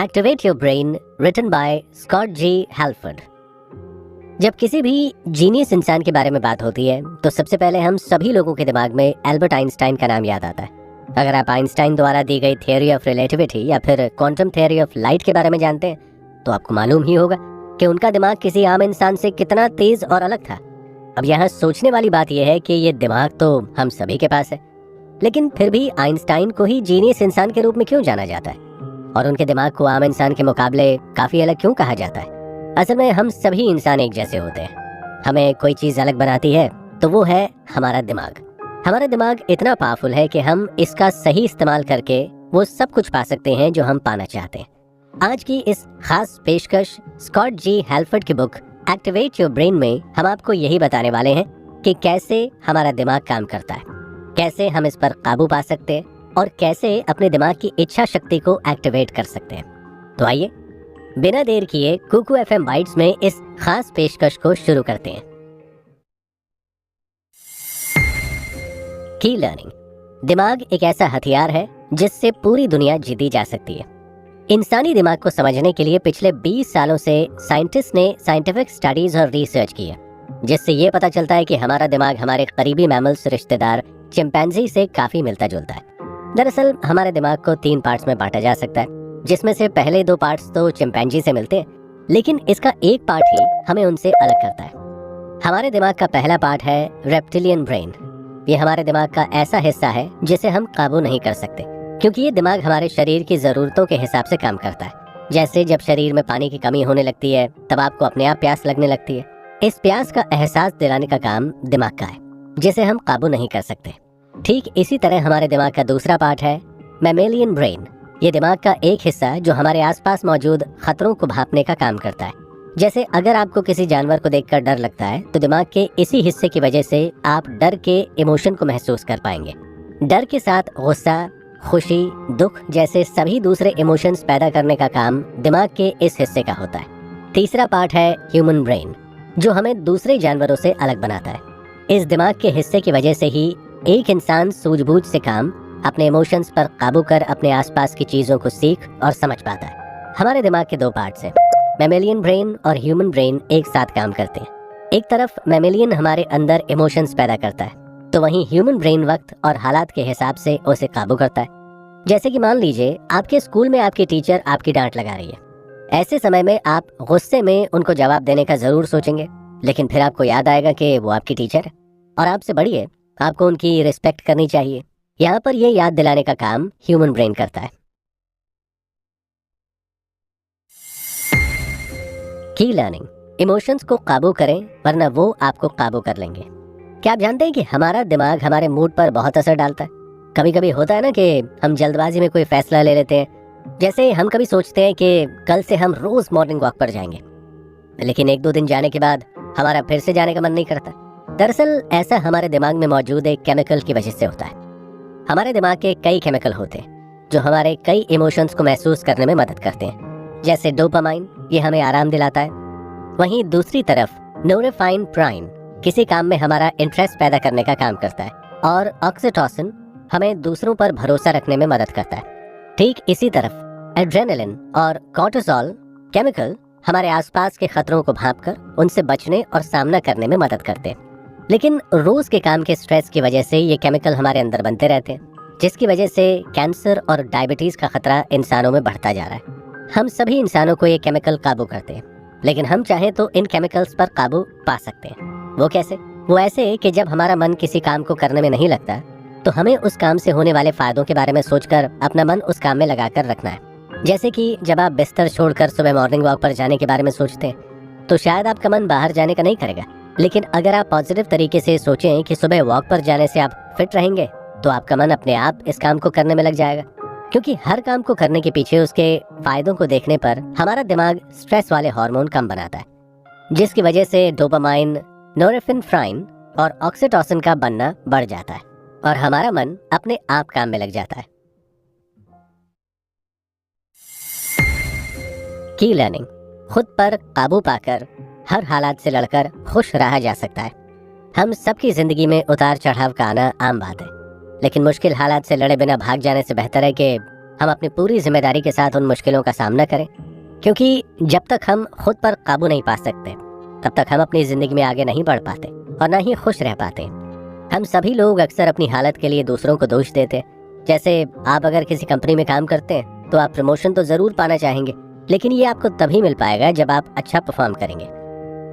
Activate your brain, written by Scott G Halford. जब किसी भी जीनियस इंसान के बारे में बात होती है तो सबसे पहले हम सभी लोगों के दिमाग में एल्बर्ट आइंस्टाइन का नाम याद आता है। अगर आप आइंस्टाइन द्वारा दी गई थियरी ऑफ रिलेटिविटी या फिर क्वांटम थियरी ऑफ लाइट के बारे में जानते हैं तो आपको मालूम ही होगा कि उनका दिमाग किसी आम इंसान से कितना तेज और अलग था। अब यहाँ सोचने वाली बात यह है कि ये दिमाग तो हम सभी के पास है, लेकिन फिर भी आइंस्टाइन को ही जीनियस इंसान के रूप में क्यों जाना जाता है और उनके दिमाग को आम इंसान के मुकाबले काफी अलग क्यों कहा जाता है? असल में हम सभी इंसान एक जैसे होते हैं। हमें कोई चीज अलग बनाती है तो वो है हमारा दिमाग। हमारा दिमाग इतना पावरफुल है कि हम इसका सही इस्तेमाल करके वो सब कुछ पा सकते हैं जो हम पाना चाहते हैं। आज की इस खास पेशकश स्कॉट जी हैल्फर्ड की बुक एक्टिवेट योर ब्रेन में हम आपको यही बताने वाले हैं कि कैसे हमारा दिमाग काम करता है, कैसे हम इस पर काबू पा सकते हैं और कैसे अपने दिमाग की इच्छा शक्ति को एक्टिवेट कर सकते हैं। तो आइए बिना देर किए कुकू एफएम बाइट्स में इस खास पेशकश को शुरू करते हैं। की लर्निंग। दिमाग एक ऐसा हथियार है जिससे पूरी दुनिया जीती जा सकती है। इंसानी दिमाग को समझने के लिए पिछले 20 सालों से साइंटिस्ट ने साइंटिफिक स्टडीज और रिसर्च की है, जिससे ये पता चलता है कि हमारा दिमाग हमारे करीबी मैमल्स रिश्तेदार चिंपैंजी से काफी मिलता जुलता है। दरअसल हमारे दिमाग को 3 पार्ट्स में बांटा जा सकता है, जिसमें से पहले 2 पार्ट्स तो चिंपैंजी से मिलते हैं, लेकिन इसका एक पार्ट ही हमें उनसे अलग करता है। हमारे दिमाग का पहला पार्ट है रेप्टिलियन ब्रेन। ये हमारे दिमाग का ऐसा हिस्सा है जिसे हम काबू नहीं कर सकते, क्योंकि ये दिमाग हमारे शरीर की जरूरतों के हिसाब से काम करता है। जैसे जब शरीर में पानी की कमी होने लगती है तब आपको अपने आप प्यास लगने लगती है। इस प्यास का एहसास दिलाने का काम दिमाग का है, जिसे हम काबू नहीं कर सकते। ठीक इसी तरह हमारे दिमाग का दूसरा पार्ट है मैमेलियन ब्रेन। ये दिमाग का एक हिस्सा जो हमारे आसपास मौजूद खतरों को भांपने का काम करता है। जैसे अगर आपको किसी जानवर को देखकर डर लगता है तो दिमाग के इसी हिस्से की वजह से आप डर के इमोशन को महसूस कर पाएंगे। डर के साथ गुस्सा, खुशी, दुख जैसे सभी दूसरे इमोशंस पैदा करने का काम दिमाग के इस हिस्से का होता है। तीसरा पार्ट है ह्यूमन ब्रेन, जो हमें दूसरे जानवरों से अलग बनाता है। इस दिमाग के हिस्से की वजह से ही एक इंसान सूझबूझ से काम, अपने इमोशंस पर काबू कर अपने आसपास की चीजों को सीख और समझ पाता है। हमारे दिमाग के 2 पार्ट्स हैं, मैमेलियन ब्रेन और ह्यूमन ब्रेन एक साथ काम करते हैं। एक तरफ मैमेलियन हमारे अंदर इमोशंस पैदा करता है, तो वहीं ह्यूमन ब्रेन वक्त और हालात के हिसाब से उसे काबू करता है। जैसे कि मान लीजिए आपके स्कूल में आपकी टीचर आपकी डांट लगा रही है। ऐसे समय में आप गुस्से में उनको जवाब देने का जरूर सोचेंगे, लेकिन फिर आपको याद आएगा कि वो आपकी टीचर है और आपसे बड़ी है, आपको उनकी रिस्पेक्ट करनी चाहिए। यहाँ पर ये याद दिलाने का काम ह्यूमन ब्रेन करता है। की लर्निंग। इमोशंस को काबू करें वरना वो आपको काबू कर लेंगे। क्या आप जानते हैं कि हमारा दिमाग हमारे मूड पर बहुत असर डालता है? कभी कभी होता है ना कि हम जल्दबाजी में कोई फैसला ले लेते हैं। जैसे हम कभी सोचते हैं कि कल से हम रोज मॉर्निंग वॉक पर जाएंगे, लेकिन 1-2 दिन जाने के बाद हमारा फिर से जाने का मन नहीं करता। दरअसल ऐसा हमारे दिमाग में मौजूद एक केमिकल की वजह से होता है। हमारे दिमाग के कई केमिकल होते हैं जो हमारे कई इमोशंस को महसूस करने में मदद करते हैं। जैसे डोपामाइन, ये हमें आराम दिलाता है। वहीं दूसरी तरफ नोरेफाइन किसी काम में हमारा इंटरेस्ट पैदा करने का काम करता है, और ऑक्सीटोसिन हमें दूसरों पर भरोसा रखने में मदद करता है। ठीक इसी तरफ एड्रेनलिन और कॉर्टिसोल केमिकल हमारे आसपास के खतरों को भांपकर उनसे बचने और सामना करने में मदद करते हैं। लेकिन रोज के काम के स्ट्रेस की वजह से ये केमिकल हमारे अंदर बनते रहते हैं, जिसकी वजह से कैंसर और डायबिटीज का खतरा इंसानों में बढ़ता जा रहा है। हम सभी इंसानों को ये केमिकल काबू करते हैं, लेकिन हम चाहें तो इन केमिकल्स पर काबू पा सकते हैं। वो कैसे? वो ऐसे कि जब हमारा मन किसी काम को करने में नहीं लगता तो हमें उस काम से होने वाले फायदों के बारे में सोचकर अपना मन उस काम में लगाकर रखना है। जैसे कि जब आप बिस्तर छोड़कर सुबह मॉर्निंग वॉक पर जाने के बारे में सोचते हैं तो शायद आपका मन बाहर जाने का नहीं करेगा, लेकिन अगर आप पॉजिटिव तरीके से सोचें कि सुबह वॉक पर जाने से आप फिट रहेंगे तो आपका मन अपने आप इस काम को करने में लग जाएगा। क्योंकि हर काम को करने के पीछे उसके फायदों को देखने पर हमारा दिमाग स्ट्रेस वाले हार्मोन कम बनाता है, जिसकी वजह से डोपामाइन, नोरेफिनेफ्राइन और ऑक्सीटोसिन का बनना बढ़ जाता है और हमारा मन अपने आप काम में लग जाता है। की लर्निंग। खुद पर काबू पाकर हर हालात से लड़कर खुश रहा जा सकता है। हम सबकी जिंदगी में उतार चढ़ाव का आना आम बात है, लेकिन मुश्किल हालात से लड़े बिना भाग जाने से बेहतर है कि हम अपनी पूरी जिम्मेदारी के साथ उन मुश्किलों का सामना करें, क्योंकि जब तक हम खुद पर काबू नहीं पा सकते तब तक हम अपनी जिंदगी में आगे नहीं बढ़ पाते और ना ही खुश रह पाते। हम सभी लोग अक्सर अपनी हालत के लिए दूसरों को दोष देते हैं। जैसे आप अगर किसी कंपनी में काम करते हैं तो आप प्रमोशन तो जरूर पाना चाहेंगे, लेकिन ये आपको तभी मिल पाएगा जब आप अच्छा परफॉर्म करेंगे।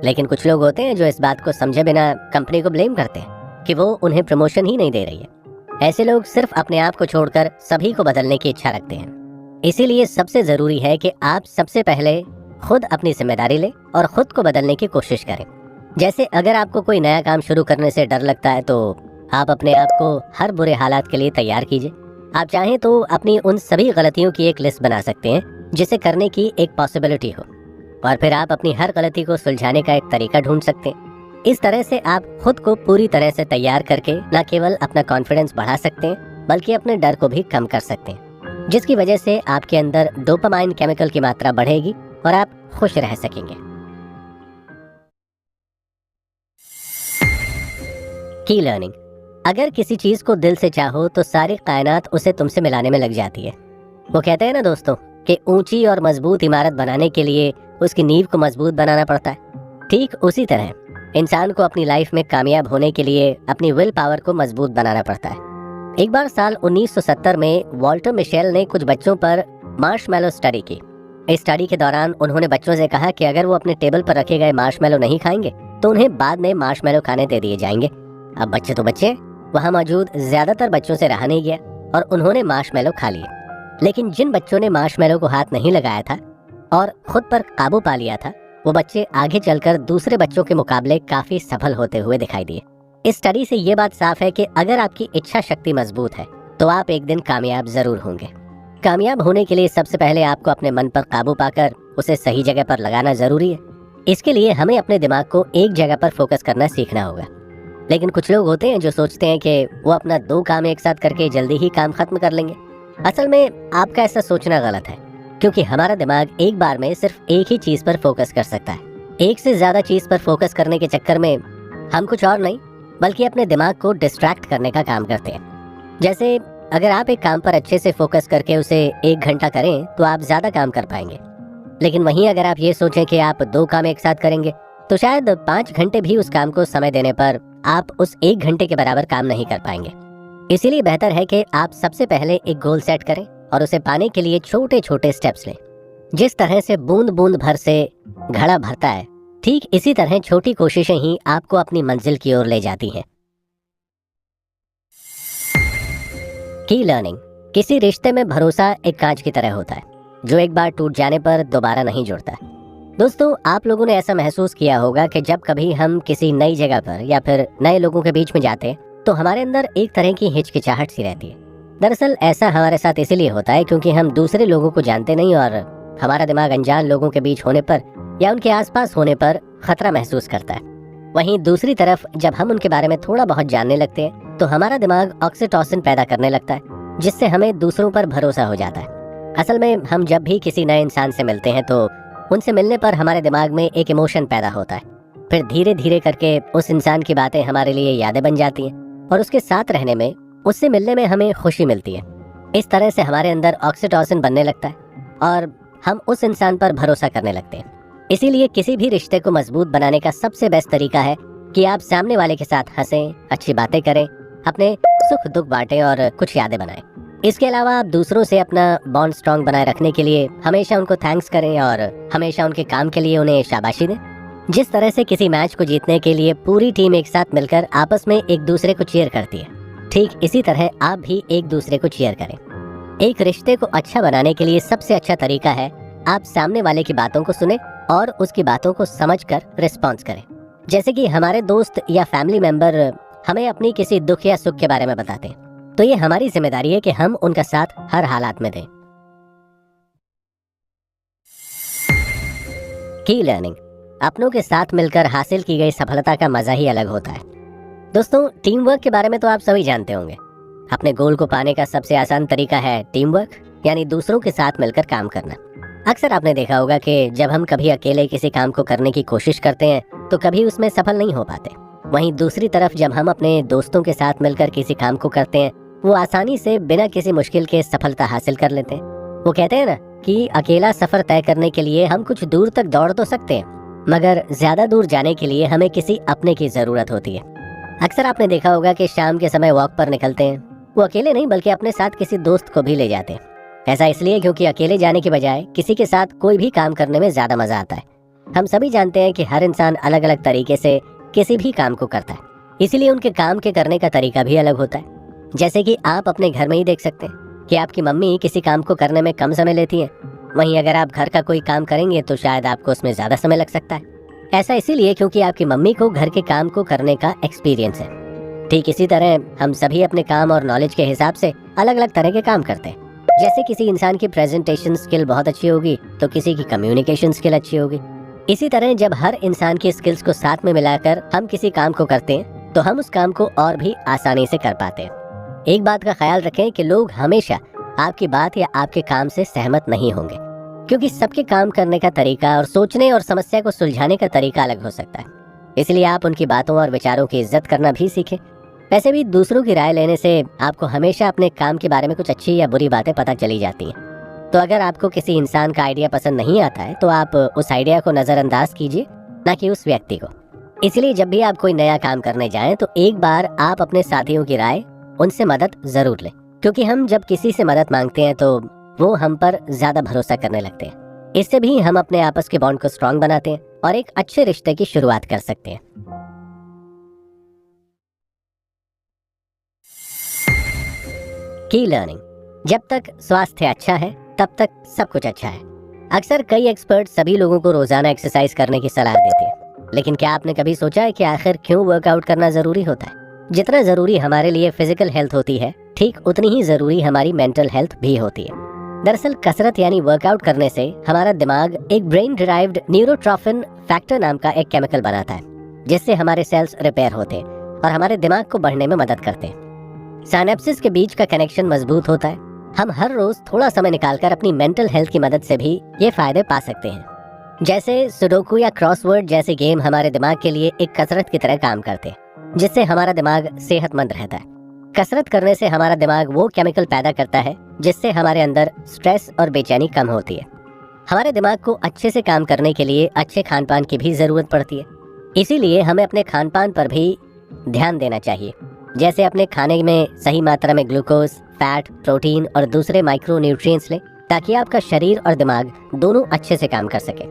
लेकिन कुछ लोग होते हैं जो इस बात को समझे बिना कंपनी को ब्लेम करते हैं कि वो उन्हें प्रमोशन ही नहीं दे रही है। ऐसे लोग सिर्फ अपने आप को छोड़कर सभी को बदलने की इच्छा रखते हैं। इसीलिए सबसे जरूरी है कि आप सबसे पहले खुद अपनी जिम्मेदारी लें और खुद को बदलने की कोशिश करें। जैसे अगर आपको कोई नया काम शुरू करने से डर लगता है तो आप अपने आप को हर बुरे हालात के लिए तैयार कीजिए। आप चाहें तो अपनी उन सभी गलतियों की एक लिस्ट बना सकते हैं जिसे करने की एक पॉसिबिलिटी हो, और फिर आप अपनी हर गलती को सुलझाने का एक तरीका ढूंढ सकते हैं। इस तरह से आप खुद को पूरी तरह से तैयार करके न केवल अपना कॉन्फिडेंस बढ़ा सकते हैं बल्कि अपने डर को भी कम कर सकते हैं, जिसकी वजह से आपके अंदर डोपामाइन केमिकल की मात्रा बढ़ेगी और आप खुश रह सकेंगे। की लर्निंग। अगर किसी चीज को दिल से चाहो तो सारी कायनात उसे तुमसे मिलाने में लग जाती है। वो कहते हैं ना दोस्तों कि ऊंची और मजबूत इमारत बनाने के लिए उसकी नींव को मजबूत बनाना पड़ता है। ठीक उसी तरह इंसान को अपनी लाइफ में कामयाब होने के लिए अपनी विल पावर को मजबूत बनाना पड़ता है। एक बार साल 1970 में वॉल्टर मिशेल ने कुछ बच्चों पर मार्शमैलो स्टडी की। इस स्टडी के दौरान उन्होंने बच्चों से कहा कि अगर वो अपने टेबल पर रखे गए मार्शमैलो नहीं खाएंगे तो उन्हें बाद में मार्शमैलो खाने दे दिए जाएंगे। अब बच्चे तो बच्चे, वहाँ मौजूद ज्यादातर बच्चों से रहा नहीं गया और उन्होंने मार्शमैलो खा लिए। लेकिन जिन बच्चों ने मार्शमैलो को हाथ नहीं लगाया था और खुद पर काबू पा लिया था, वो बच्चे आगे चलकर दूसरे बच्चों के मुकाबले काफी सफल होते हुए दिखाई दिए। इस स्टडी से ये बात साफ है कि अगर आपकी इच्छा शक्ति मजबूत है तो आप एक दिन कामयाब जरूर होंगे। कामयाब होने के लिए सबसे पहले आपको अपने मन पर काबू पाकर उसे सही जगह पर लगाना जरूरी है। इसके लिए हमें अपने दिमाग को एक जगह पर फोकस करना सीखना होगा। लेकिन कुछ लोग होते हैं जो सोचते हैं कि वो अपना 2 काम एक साथ करके जल्दी ही काम खत्म कर लेंगे। असल में आपका ऐसा सोचना गलत है, क्योंकि हमारा दिमाग एक बार में सिर्फ एक ही चीज पर फोकस कर सकता है। एक से ज्यादा चीज पर फोकस करने के चक्कर में हम कुछ और नहीं बल्कि अपने दिमाग को डिस्ट्रैक्ट करने का काम करते हैं। जैसे अगर आप एक काम पर अच्छे से फोकस करके उसे 1 घंटा करें तो आप ज्यादा काम कर पाएंगे। लेकिन वहीं अगर आप ये सोचें कि आप 2 काम एक साथ करेंगे तो शायद 5 घंटे भी उस काम को समय देने पर आप उस 1 घंटे के बराबर काम नहीं कर पाएंगे। इसीलिए बेहतर है कि आप सबसे पहले एक गोल सेट करें और उसे पाने के लिए छोटे छोटे स्टेप्स लें। जिस तरह से बूंद बूंद भर से घड़ा भरता है, ठीक इसी तरह छोटी कोशिशें ही आपको अपनी मंजिल की ओर ले जाती हैं। की लर्निंग। किसी रिश्ते में भरोसा एक कांच की तरह होता है जो एक बार टूट जाने पर दोबारा नहीं जुड़ता। दोस्तों, आप लोगों ने ऐसा महसूस किया होगा कि जब कभी हम किसी नई जगह पर या फिर नए लोगों के बीच में जाते हैं तो हमारे अंदर एक तरह की हिचकिचाहट सी रहती है। दरअसल ऐसा हमारे साथ इसलिए होता है क्योंकि हम दूसरे लोगों को जानते नहीं और हमारा दिमाग अनजान लोगों के बीच होने पर या उनके आसपास होने पर खतरा महसूस करता है। वहीं दूसरी तरफ जब हम उनके बारे में थोड़ा बहुत जानने लगते हैं तो हमारा दिमाग ऑक्सीटोसिन पैदा करने लगता है, जिससे हमें दूसरों पर भरोसा हो जाता है। असल में हम जब भी किसी नए इंसान से मिलते हैं तो उनसे मिलने पर हमारे दिमाग में एक इमोशन पैदा होता है। फिर धीरे धीरे करके उस इंसान की बातें हमारे लिए यादें बन जाती हैं और उसके साथ रहने में, उससे मिलने में हमें खुशी मिलती है। इस तरह से हमारे अंदर ऑक्सीटोसिन बनने लगता है और हम उस इंसान पर भरोसा करने लगते हैं। इसीलिए किसी भी रिश्ते को मजबूत बनाने का सबसे बेस्ट तरीका है कि आप सामने वाले के साथ हंसें, अच्छी बातें करें, अपने सुख दुख बांटें और कुछ यादें बनाएं। इसके अलावा आप दूसरों से अपना बॉन्ड स्ट्रॉन्ग बनाए रखने के लिए हमेशा उनको थैंक्स करें और हमेशा उनके काम के लिए उन्हें शाबाशी दें। जिस तरह से किसी मैच को जीतने के लिए पूरी टीम एक साथ मिलकर आपस में एक दूसरे को चीयर करती है, ठीक इसी तरह आप भी एक दूसरे को चीयर करें। एक रिश्ते को अच्छा बनाने के लिए सबसे अच्छा तरीका है आप सामने वाले की बातों को सुने और उसकी बातों को समझकर रिस्पॉन्स करें। जैसे कि हमारे दोस्त या फैमिली मेंबर हमें अपनी किसी दुख या सुख के बारे में बताते हैं तो ये हमारी जिम्मेदारी है कि हम उनका साथ हर हालात में दें। की लर्निंग। अपनों के साथ मिलकर हासिल की गई सफलता का मजा ही अलग होता है। दोस्तों, टीम वर्क के बारे में तो आप सभी जानते होंगे। अपने गोल को पाने का सबसे आसान तरीका है टीम वर्क, यानी दूसरों के साथ मिलकर काम करना। अक्सर आपने देखा होगा कि जब हम कभी अकेले किसी काम को करने की कोशिश करते हैं तो कभी उसमें सफल नहीं हो पाते। वहीं दूसरी तरफ जब हम अपने दोस्तों के साथ मिलकर किसी काम को करते हैं वो आसानी से बिना किसी मुश्किल के सफलता हासिल कर लेते हैं। वो कहते हैं ना कि अकेला सफर तय करने के लिए हम कुछ दूर तक दौड़ तो सकते हैं, मगर ज्यादा दूर जाने के लिए हमें किसी अपने की जरूरत होती है। अक्सर आपने देखा होगा कि शाम के समय वॉक पर निकलते हैं, वो अकेले नहीं बल्कि अपने साथ किसी दोस्त को भी ले जाते हैं। ऐसा इसलिए क्योंकि अकेले जाने के बजाय किसी के साथ कोई भी काम करने में ज्यादा मजा आता है। हम सभी जानते हैं कि हर इंसान अलग अलग तरीके से किसी भी काम को करता है, इसीलिए उनके काम के करने का तरीका भी अलग होता है। जैसे कि आप अपने घर में ही देख सकते हैं कि आपकी मम्मी किसी काम को करने में कम समय लेती हैं, वहीं अगर आप घर का कोई काम करेंगे तो शायद आपको उसमें ज्यादा समय लग सकता है। ऐसा इसीलिए क्योंकि आपकी मम्मी को घर के काम को करने का एक्सपीरियंस है। ठीक इसी तरह हम सभी अपने काम और नॉलेज के हिसाब से अलग अलग तरह के काम करते हैं। जैसे किसी इंसान की प्रेजेंटेशन स्किल बहुत अच्छी होगी तो किसी की कम्युनिकेशन स्किल अच्छी होगी। इसी तरह जब हर इंसान की स्किल्स को साथ में मिलाकर हम किसी काम को करते हैं तो हम उस काम को और भी आसानी से कर पाते हैं। एक बात का ख्याल रखें कि लोग हमेशा आपकी बात या आपके काम से सहमत नहीं होंगे, क्योंकि सबके काम करने का तरीका और सोचने और समस्या को सुलझाने का तरीका अलग हो सकता है। इसलिए आप उनकी बातों और विचारों की इज्जत करना भी सीखें। वैसे भी दूसरों की राय लेने से आपको हमेशा अपने काम के बारे में कुछ अच्छी या बुरी बातें पता चली जाती हैं। तो अगर आपको किसी इंसान का आइडिया पसंद नहीं आता है तो आप उस आइडिया को नजरअंदाज कीजिए, ना कि उस व्यक्ति को। इसलिए जब भी आप कोई नया काम करने जाएं तो एक बार आप अपने साथियों की राय, उनसे मदद जरूर लें, क्योंकि हम जब किसी से मदद मांगते हैं तो वो हम पर ज्यादा भरोसा करने लगते हैं। इससे भी हम अपने आपस के बॉन्ड को स्ट्रांग बनाते हैं और एक अच्छे रिश्ते की शुरुआत कर सकते हैं। की लर्निंग, जब तक स्वास्थ्य अच्छा है तब तक सब कुछ अच्छा है। अक्सर कई एक्सपर्ट सभी लोगों को रोजाना एक्सरसाइज करने की सलाह देते हैं, लेकिन क्या आपने कभी सोचा है कि आखिर क्यों वर्कआउट करना जरूरी होता है? जितना जरूरी हमारे लिए फिजिकल हेल्थ होती है, ठीक उतनी ही जरूरी हमारी मेंटल हेल्थ भी होती है। दरअसल कसरत यानी वर्कआउट करने से हमारा दिमाग एक ब्रेन डिराइव्ड न्यूरोट्रोफिन फैक्टर नाम का एक केमिकल बनाता है, जिससे हमारे सेल्स रिपेयर होते हैं और हमारे दिमाग को बढ़ने में मदद करते हैं। साइनेप्सिस के बीच का कनेक्शन मजबूत होता है। हम हर रोज थोड़ा समय निकालकर अपनी मेंटल हेल्थ की मदद से भी ये फायदे पा सकते हैं। जैसे सुडोकू या क्रॉसवर्ड जैसे गेम हमारे दिमाग के लिए एक कसरत की तरह काम करते हैं, जिससे हमारा दिमाग सेहतमंद रहता है। कसरत करने से हमारा दिमाग वो केमिकल पैदा करता है जिससे हमारे अंदर स्ट्रेस और बेचैनी कम होती है। हमारे दिमाग को अच्छे से काम करने के लिए अच्छे खान पान की भी जरूरत पड़ती है, इसीलिए हमें अपने खान पान पर भी ध्यान देना चाहिए। जैसे अपने खाने में सही मात्रा में ग्लूकोज, फैट, प्रोटीन और दूसरे माइक्रो न्यूट्रिएंट्स लें, ताकि आपका शरीर और दिमाग दोनों अच्छे से काम कर सके।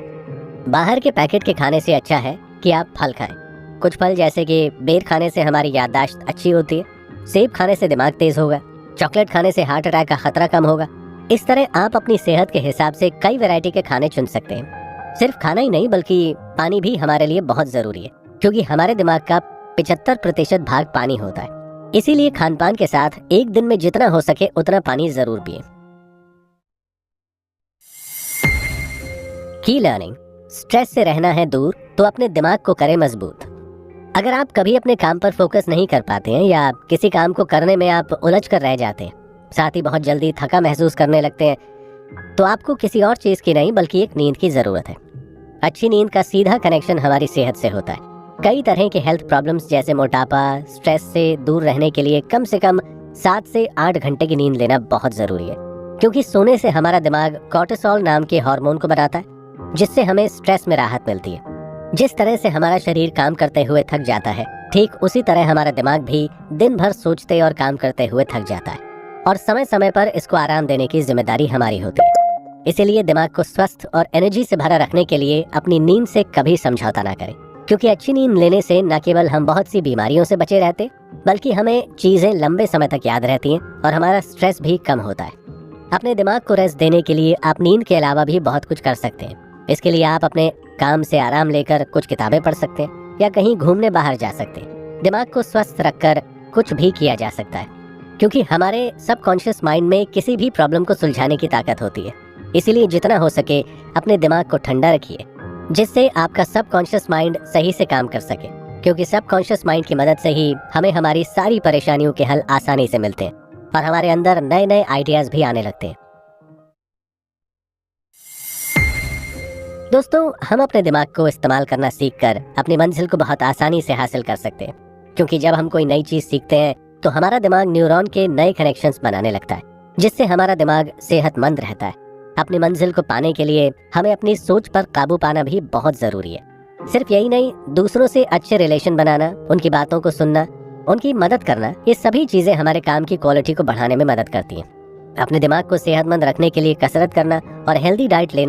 बाहर के पैकेट के खाने से अच्छा है कि आप फल खाएं। कुछ फल जैसे कि बेर खाने से हमारी याददाश्त अच्छी होती है, सेब खाने से दिमाग तेज होगा, चॉकलेट खाने से हार्ट अटैक का खतरा कम होगा। इस तरह आप अपनी सेहत के हिसाब से कई वैरायटी के खाने चुन सकते हैं। सिर्फ खाना ही नहीं बल्कि पानी भी हमारे लिए बहुत जरूरी है, क्योंकि हमारे दिमाग का 75% भाग पानी होता है। इसीलिए खान पान के साथ एक दिन में जितना हो सके उतना पानी जरूर पिएं। की लर्निंग, स्ट्रेस से रहना है दूर तो अपने दिमाग को करें मजबूत। अगर आप कभी अपने काम पर फोकस नहीं कर पाते हैं या किसी काम को करने में आप उलझ कर रह जाते हैं, साथ ही बहुत जल्दी थका महसूस करने लगते हैं, तो आपको किसी और चीज की नहीं बल्कि एक नींद की जरूरत है। अच्छी नींद का सीधा कनेक्शन हमारी सेहत से होता है। कई तरह के हेल्थ प्रॉब्लम्स जैसे मोटापा, स्ट्रेस से दूर रहने के लिए कम से कम 7 से 8 घंटे की नींद लेना बहुत जरूरी है, क्योंकि सोने से हमारा दिमाग कॉर्टिसोल नाम के हार्मोन को बनाता है, जिससे हमें स्ट्रेस में राहत मिलती है। जिस तरह से हमारा शरीर काम करते हुए थक जाता है, ठीक उसी तरह हमारा दिमाग भी दिन भर सोचते और काम करते हुए थक जाता है, और समय समय पर इसको आराम देने की जिम्मेदारी हमारी होती है। इसीलिए दिमाग को स्वस्थ और एनर्जी से भरा रखने के लिए अपनी नींद से कभी समझौता ना करें, क्योंकि अच्छी नींद लेने से न केवल हम बहुत सी बीमारियों से बचे रहते, बल्कि हमें चीजें लंबे समय तक याद रहती हैं और हमारा स्ट्रेस भी कम होता है। अपने दिमाग को रेस्ट देने के लिए आप नींद के अलावा भी बहुत कुछ कर सकते हैं। इसके लिए आप अपने काम से आराम लेकर कुछ किताबें पढ़ सकते हैं या कहीं घूमने बाहर जा सकते हैं। दिमाग को स्वस्थ रखकर कुछ भी किया जा सकता है, क्योंकि हमारे सबकॉन्शियस माइंड में किसी भी प्रॉब्लम को सुलझाने की ताकत होती है। इसीलिए जितना हो सके अपने दिमाग को ठंडा रखिए, जिससे आपका सबकॉन्शियस माइंड सही से काम कर सके, क्योंकि सबकॉन्शियस माइंड की मदद से ही हमें हमारी सारी परेशानियों के हल आसानी से मिलते हैं और हमारे अंदर नए नए आइडियाज भी आने लगते हैं। दोस्तों, हम अपने दिमाग को इस्तेमाल करना सीखकर अपनी मंजिल को बहुत आसानी से हासिल कर सकते हैं, क्योंकि जब हम कोई नई चीज सीखते हैं तो हमारा दिमाग न्यूरॉन के नए कनेक्शंस बनाने लगता है, जिससे हमारा दिमाग सेहतमंद रहता है। अपनी मंजिल को पाने के लिए हमें अपनी सोच पर काबू पाना भी बहुत जरूरी है। सिर्फ यही नहीं, दूसरों से अच्छे रिलेशन बनाना, उनकी बातों को सुनना, उनकी मदद करना, ये सभी चीजें हमारे काम की क्वालिटी को बढ़ाने में मदद करती हैं। अपने दिमाग को सेहतमंद रखने के लिए कसरत करना और हेल्दी डाइट लेना